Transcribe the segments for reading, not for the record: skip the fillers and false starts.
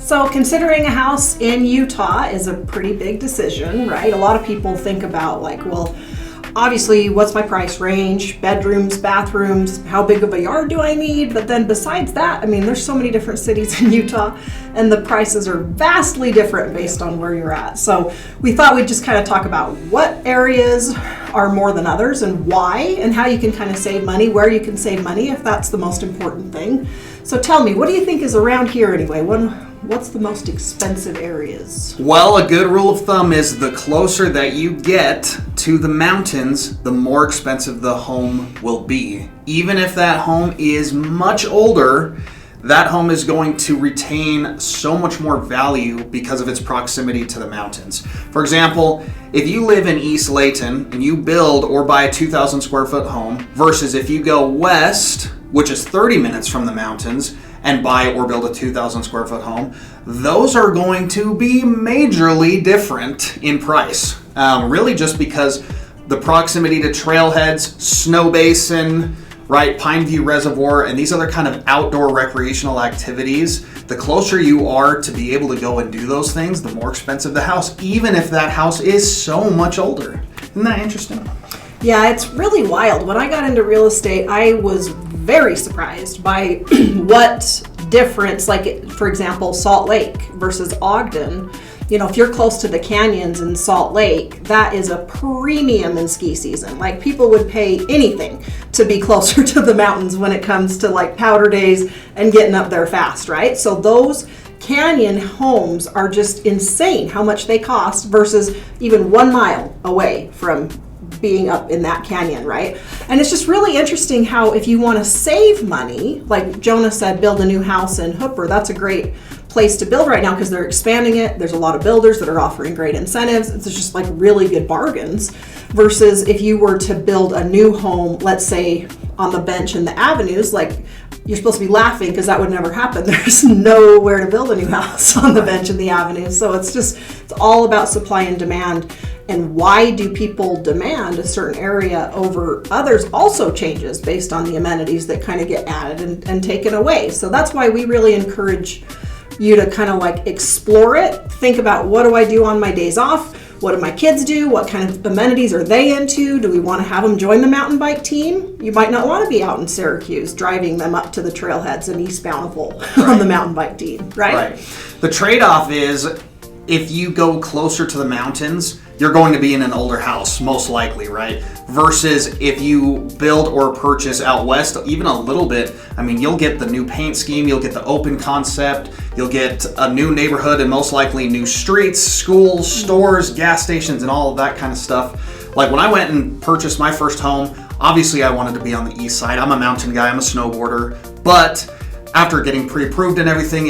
So considering a house in Utah is a pretty big decision, right? A lot of people think about like, well, obviously, what's my price range, bedrooms, bathrooms, how big of a yard do I need? But then besides that, I mean, there's so many different cities in Utah and the prices are vastly different based on where you're at. So we thought we'd just kind of talk about what areas are more than others and why, and how you can kind of save money, where you can save money if that's the most important thing. So tell me, what do you think is around here anyway? What's the most expensive areas? Well, a good rule of thumb is the closer that you get to the mountains, the more expensive the home will be. Even if that home is much older, that home is going to retain so much more value because of its proximity to the mountains. For example, if you live in East Layton and you build or buy a 2,000 square foot home versus if you go west, which is 30 minutes from the mountains, and buy or build a 2,000 square foot home, those are going to be majorly different in price. Really just because the proximity to trailheads, snow basin, right, Pine View Reservoir, and these other kind of outdoor recreational activities, the closer you are to be able to go and do those things, the more expensive the house, even if that house is so much older. Isn't that interesting? Yeah, it's really wild. When I got into real estate, I was very surprised by what difference, like for example, Salt Lake versus Ogden. You know, if you're close to the canyons in Salt Lake, that is a premium in ski season. Like people would pay anything to be closer to the mountains when it comes to like powder days and getting up there fast, right? So those canyon homes are just insane how much they cost versus even 1 mile away from being up in that canyon, right? And it's just really interesting how if you want to save money, like Jonah said, build a new house in Hooper, that's a great place to build right now because they're expanding it. There's a lot of builders that are offering great incentives. It's just like really good bargains versus if you were to build a new home, let's say on the bench in the avenues, like you're supposed to be laughing because that would never happen. There's nowhere to build a new house on the bench in the avenues. So it's all about supply and demand. And why do people demand a certain area over others also changes based on the amenities that kind of get added and taken away. So that's why we really encourage you to kind of like explore it. Think about, what do I do on my days off? What do my kids do? What kind of amenities are they into? Do we want to have them join the mountain bike team? You might not want to be out in Syracuse driving them up to the trailheads in East Bountiful on the mountain bike team, right? The trade-off is if you go closer to the mountains, you're going to be in an older house, most likely, right? Versus if you build or purchase out west, even a little bit, I mean, you'll get the new paint scheme, you'll get the open concept, you'll get a new neighborhood and most likely new streets, schools, stores, gas stations, and all of that kind of stuff. Like when I went and purchased my first home, obviously I wanted to be on the east side. I'm a mountain guy, I'm a snowboarder, but after getting pre-approved and everything,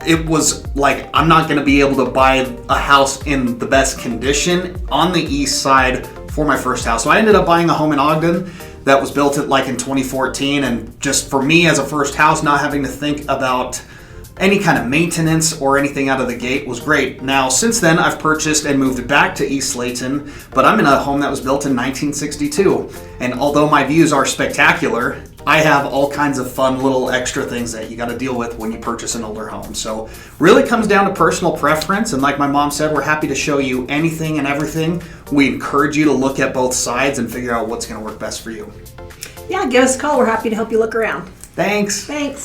it was like, I'm not going to be able to buy a house in the best condition on the east side for my first house. So I ended up buying a home in Ogden that was built in 2014. And just for me as a first house, not having to think about any kind of maintenance or anything out of the gate was great. Now, since then, I've purchased and moved back to East Layton, but I'm in a home that was built in 1962. And although my views are spectacular, I have all kinds of fun little extra things that you got to deal with when you purchase an older home. So really comes down to personal preference. And like my mom said, we're happy to show you anything and everything. We encourage you to look at both sides and figure out what's going to work best for you. Yeah, give us a call. We're happy to help you look around. Thanks. Thanks.